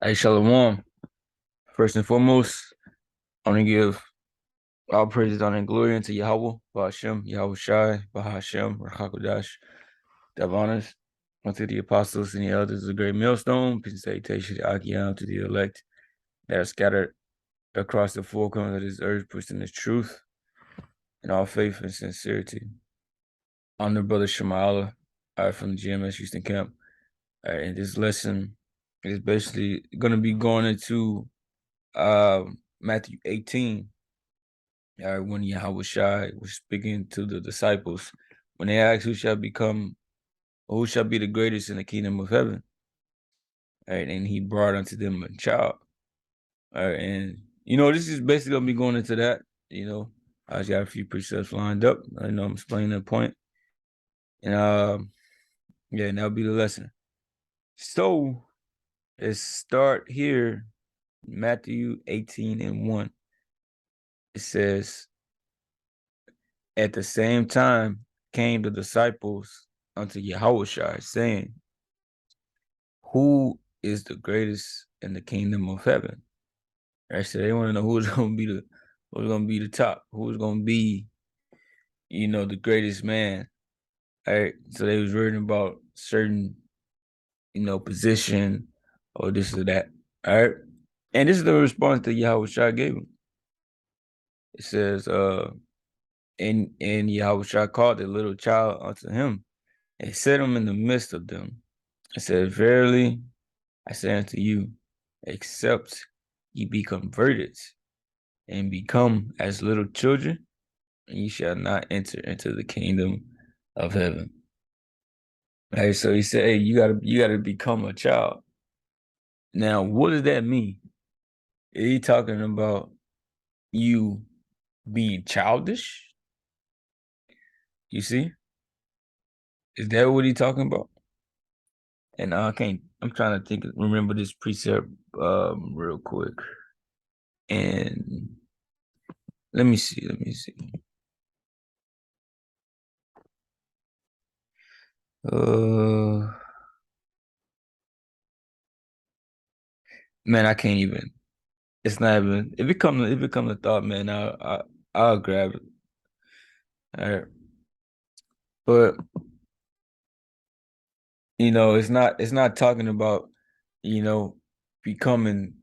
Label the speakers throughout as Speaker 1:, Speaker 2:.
Speaker 1: Hey, Shalom. First and foremost, I want to give all praises, honor, and glory unto Yahweh, Bahashem, Yahweh Shai, Bahashem, Rachakodash, Davanas, unto the apostles and the elders of the great millstone, peace and salutation to Akiam, to the elect that are scattered across the four corners of this earth, pushing this truth in all faith and sincerity. I'm the brother Shemala, from the GMS Houston camp. And this lesson is basically going to be going into Matthew 18. When Yahweh Shai was speaking to the disciples, when they asked who shall be the greatest in the kingdom of heaven, right? And he brought unto them a child. All right, and this is basically gonna be going into that. I just got a few precepts lined up. I know I'm explaining that point. And yeah, and that'll be the lesson. So let's start here. Matthew 18 and 1. It says, at the same time came the disciples unto Yahushua, saying, who is the greatest in the kingdom of heaven? Right? So they want to know who's gonna be the top, who's gonna be, the greatest man. All right. So they was reading about certain, position or this or that. All right. And this is the response that Yahushua gave him. It says, and Yahushua called the little child unto him and set him in the midst of them. I said, verily, I say unto you, except ye be converted and become as little children, and ye shall not enter into the kingdom of heaven. Right, so he said, hey, you gotta become a child. Now, what does that mean? Is he talking about you being childish? You see? Is that what he talking about? And I'm trying to remember this precept real quick. And let me see. Uh man, I can't even. It's not even. It becomes a thought, man. I'll grab it. All right, but it's not talking about you know becoming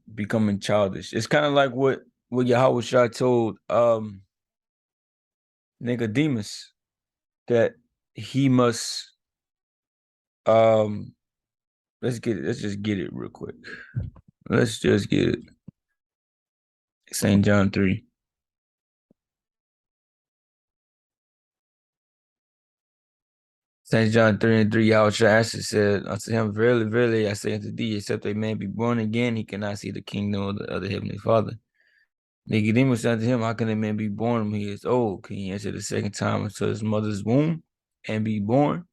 Speaker 1: childish. It's kind of like what Yahweh Shah told Nicodemus that he must um let's just get it real quick. Let's just get it. St. John 3. St. John 3 and 3, Yahushua answered said unto him, verily, verily, I say unto thee, except a man be born again, he cannot see the kingdom of the heavenly Father. Nicodemus said unto him, how can a man be born when he is old? Can he enter the second time into his mother's womb and be born?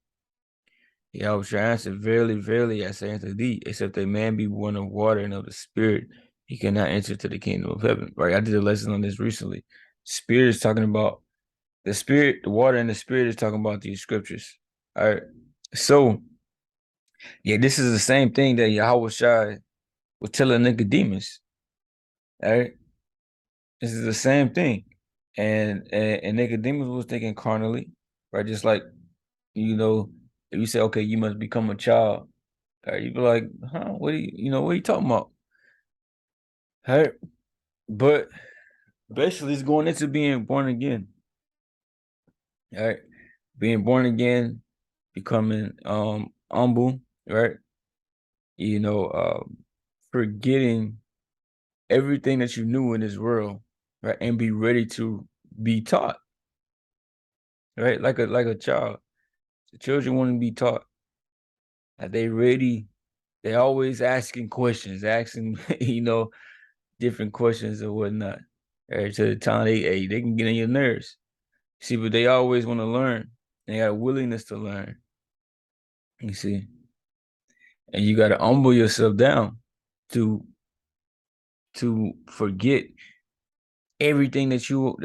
Speaker 1: Yahushua answered, verily, verily, I say unto thee, except a man be born of water and of the Spirit, he cannot enter to the kingdom of heaven. Right? I did a lesson on this recently. Spirit is talking about the Spirit, the water and the Spirit is talking about these scriptures. All right. So, yeah, this is the same thing that Yahweh Shai was telling Nicodemus. All right. This is the same thing. And Nicodemus was thinking carnally, right? Just like, if you say, okay, you must become a child, right? You'd be like, huh, what are you talking about? All right. But basically it's going into being born again. All right. Being born again, becoming humble, right? You know, forgetting everything that you knew in this world, right? And be ready to be taught, right? Like a child. The children want to be taught. Are they ready? They always asking questions, asking, different questions or whatnot. Right? To the time they can get on your nerves. See, but they always want to learn. They got a willingness to learn. You see. And you gotta humble yourself down to forget everything that you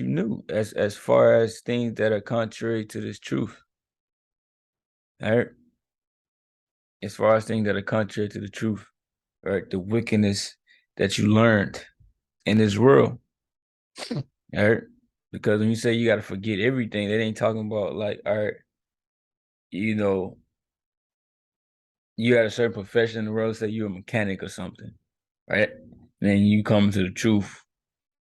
Speaker 1: knew as far as things that are contrary to this truth. All right. As far as things that are contrary to the truth. right? The wickedness that you learned in this world, right? Because when you say you got to forget everything, that ain't talking about like, all right, you know, you got a certain profession in the world, say you're a mechanic or something, right? Then you come to the truth.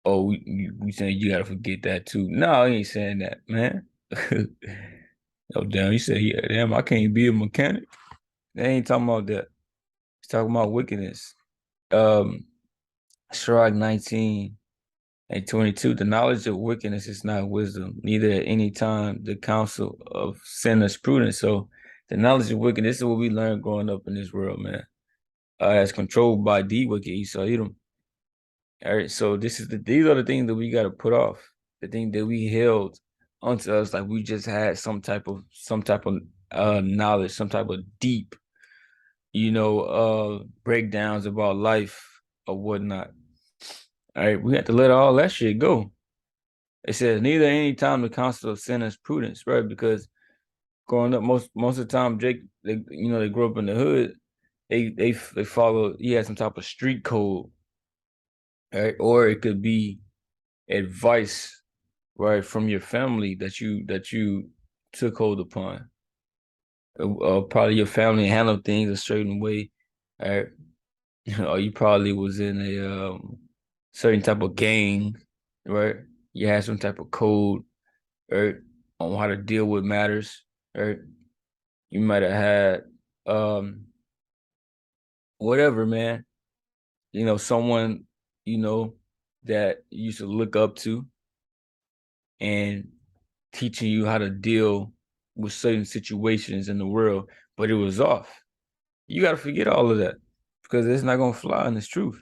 Speaker 1: Oh, we saying you got to forget that too. No, I ain't saying that, man. Oh, damn, you say, yeah, damn, I can't be a mechanic. They ain't talking about that. It's talking about wickedness. Um, Sirach 19 and 22, the knowledge of wickedness is not wisdom, neither at any time the counsel of sin is prudence. So the knowledge of wickedness is what we learned growing up in this world, man. As controlled by the wicked Esau Edom. All right, so these are the things that we got to put off. The thing that we held onto us, like we just had some type of knowledge, some type of deep, breakdowns about life or whatnot. All right, we have to let all that shit go. It says neither any time the counsel of sin is prudence, right? Because growing up, most of the time, Jake, they grew up in the hood. They follow. He had some type of street code, right? Or it could be advice, right, from your family that you took hold upon. Probably your family handled things a certain way, right? Or you probably was in a certain type of gang, right? You had some type of code, right, on how to deal with matters, right? You might have had whatever, man. Someone, you know, that you used to look up to and teaching you how to deal with certain situations in the world, but it was off. You got to forget all of that because it's not going to fly in this truth.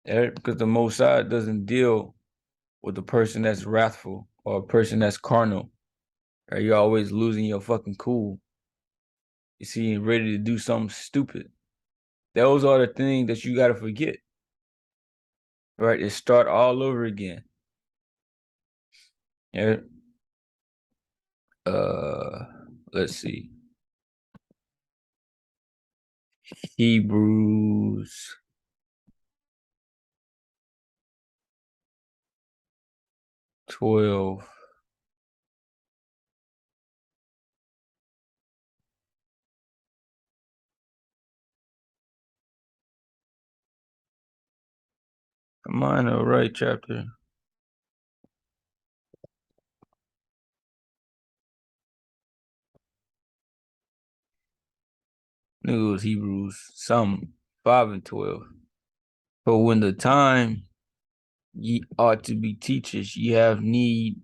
Speaker 1: Right? Because the Most High doesn't deal with a person that's wrathful or a person that's carnal. Right? You're always losing your fucking cool. You see, ready to do something stupid. Those are the things that you got to forget. Right? And start all over again. Yeah. Uh, let's see. Hebrews 12. Am I in the right chapter? I knew it was Hebrews, some 5 and 12. But when the time ye ought to be teachers, ye have need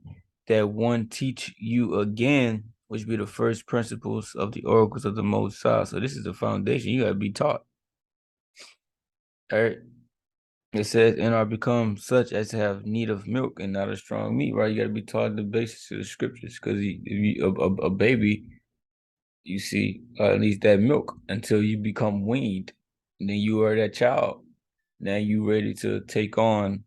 Speaker 1: that one teach you again, which be the first principles of the oracles of the Most High. So this is the foundation. You gotta be taught. All right. It says, and are become such as have need of milk and not of strong meat, right? You gotta be taught the basis of the scriptures, because a baby, you see, needs that milk until you become weaned. And then you are that child. Now you ready to take on,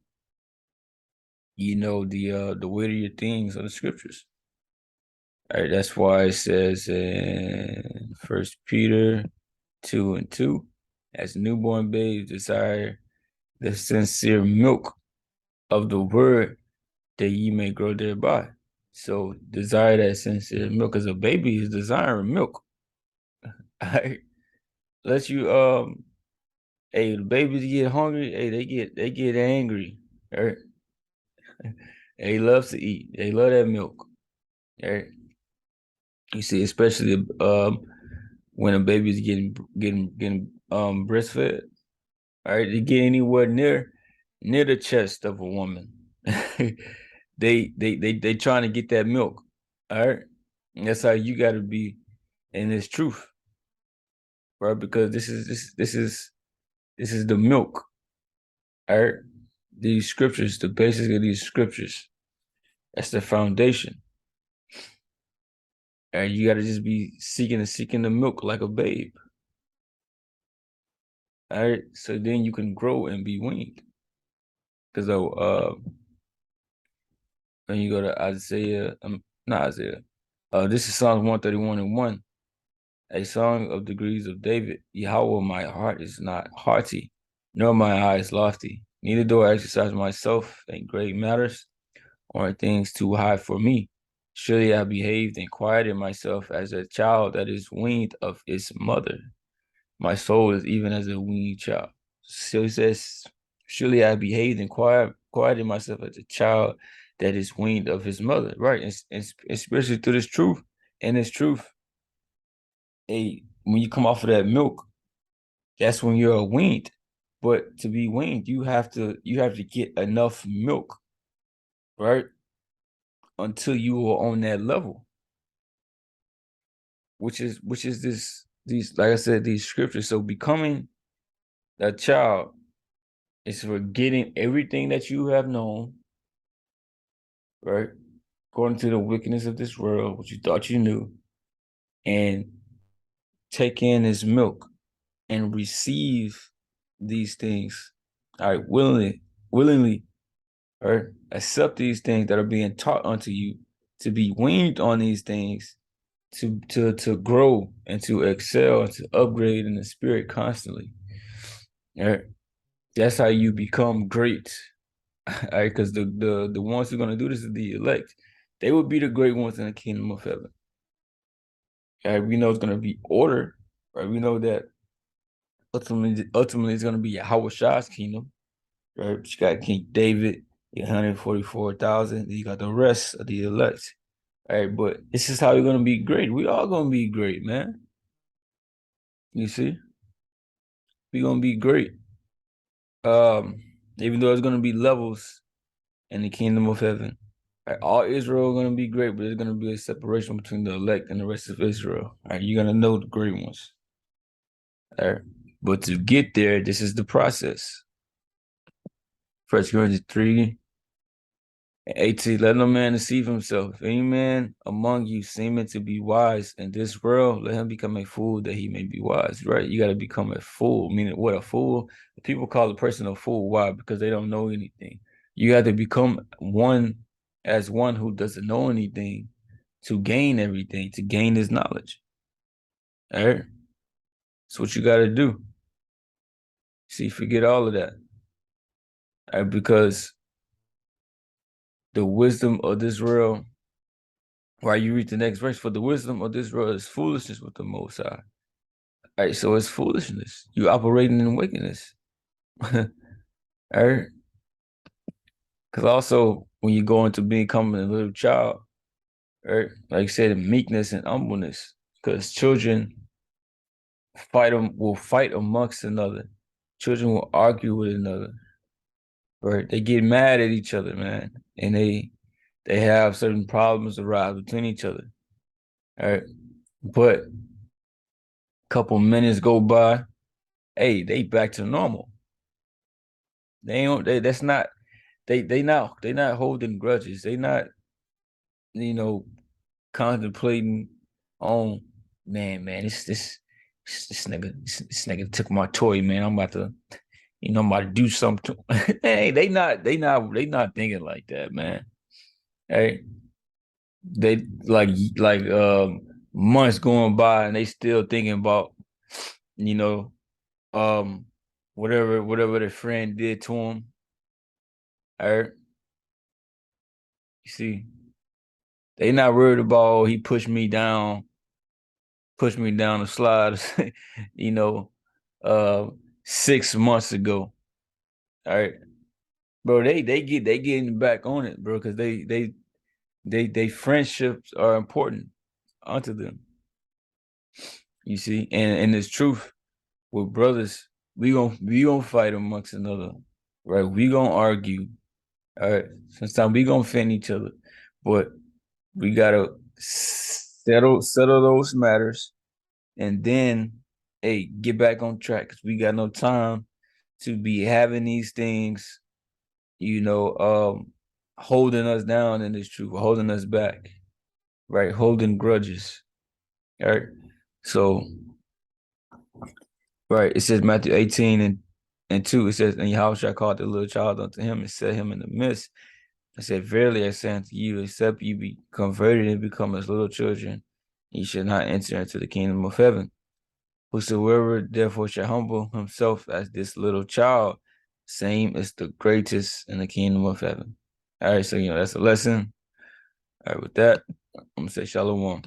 Speaker 1: the weightier things of the scriptures. All right, that's why it says in First Peter 2 and 2, as newborn babes desire the sincere milk of the word that ye may grow thereby. So desire that sincere milk, because a baby is desiring milk. All right. Let you hey, the babies get hungry, hey, they get angry. All right. They love to eat. They love that milk. All right. You see, especially when a baby's getting breastfed. All right, they get anywhere near the chest of a woman. They trying to get that milk. All right. And that's how you gotta be in this truth, right? Because this is the milk. All right. These scriptures, the basis of these scriptures. That's the foundation. And you gotta just be seeking the milk like a babe. All right. So then you can grow and be weaned. Because when you go to Isaiah, not Isaiah. This is Psalms 131 and 1. A song of degrees of David. Yahweh, my heart is not haughty, nor my eyes lofty. Neither do I exercise myself in great matters, or in things too high for me. Surely I behaved and quieted myself as a child that is weaned of its mother. My soul is even as a weaned child. So he says, surely I behaved and quieted myself as a child that is weaned of his mother. Right. And especially to this truth. And this truth, when you come off of that milk, that's when you're weaned. But to be weaned, you have to get enough milk, right? Until you are on that level. Which is these, like I said, these scriptures. So becoming a child is forgetting everything that you have known, right? According to the wickedness of this world, what you thought you knew, and take in this milk and receive these things, all right, willingly, right? Accept these things that are being taught unto you, to be weaned on these things, to grow and to excel and to upgrade in the spirit constantly. All right. That's how you become great. All right, because the ones who are gonna do this is the elect. They will be the great ones in the kingdom of heaven. All right, we know it's gonna be order, right? We know that ultimately it's gonna be Yahweh Shah's kingdom, right? You got King David, 144,000. You got the rest of the elect. All right, but this is how you're gonna be great. We all gonna be great, man. You see, we gonna be great. Even though it's gonna be levels in the kingdom of heaven. Right, all Israel are gonna be great, but there's gonna be a separation between the elect and the rest of Israel. All right, you're gonna know the great ones. All right, but to get there, this is the process. 1 Corinthians 3:18. Let no man deceive himself. If any man among you seeming to be wise in this world, let him become a fool that he may be wise. Right? You got to become a fool. Meaning, what a fool? People call a person a fool. Why? Because they don't know anything. You got to become one who doesn't know anything to gain everything, to gain his knowledge. All right? That's what you got to do. See, forget all of that. All right? Because the wisdom of this world, while you read the next verse, for the wisdom of this world is foolishness with the Most High. All right, so it's foolishness. You operating in wickedness. All right? Because also, when you go into becoming a little child, right? Like I said, meekness and humbleness. Because children will fight amongst another. Children will argue with another. Right? They get mad at each other, man. And they have certain problems arise between each other. All right. But a couple minutes go by, hey, they back to normal. They don't that's not they not holding grudges. They not, you know, contemplating on, man, this nigga took my toy, man. I'm about to, I'm about to do something to hey, they not thinking like that, man. Hey, they months going by and they still thinking about, you know, um whatever their friend did to him. All right. You see, they not worried about, oh, he pushed me down the slide, you know, 6 months ago. All right. Bro, they getting back on it, bro, because they friendships are important unto them. You see, and it's truth with brothers, we gonna fight amongst another, right? We gonna argue. All right. Sometimes we gonna offend each other, but we gotta settle those matters, and then, hey, get back on track, because we got no time to be having these things, holding us down in this truth, holding us back, right? Holding grudges. All right. So, right, it says Matthew 18 and 2, it says, and Yahushua called the little child unto him and set him in the midst. I said, verily I say unto you, except you be converted and become as little children, he should not enter into the kingdom of heaven. Whosoever therefore shall humble himself as this little child, same is the greatest in the kingdom of heaven. All right, so that's a lesson. All right, with that, I'm gonna say shalom.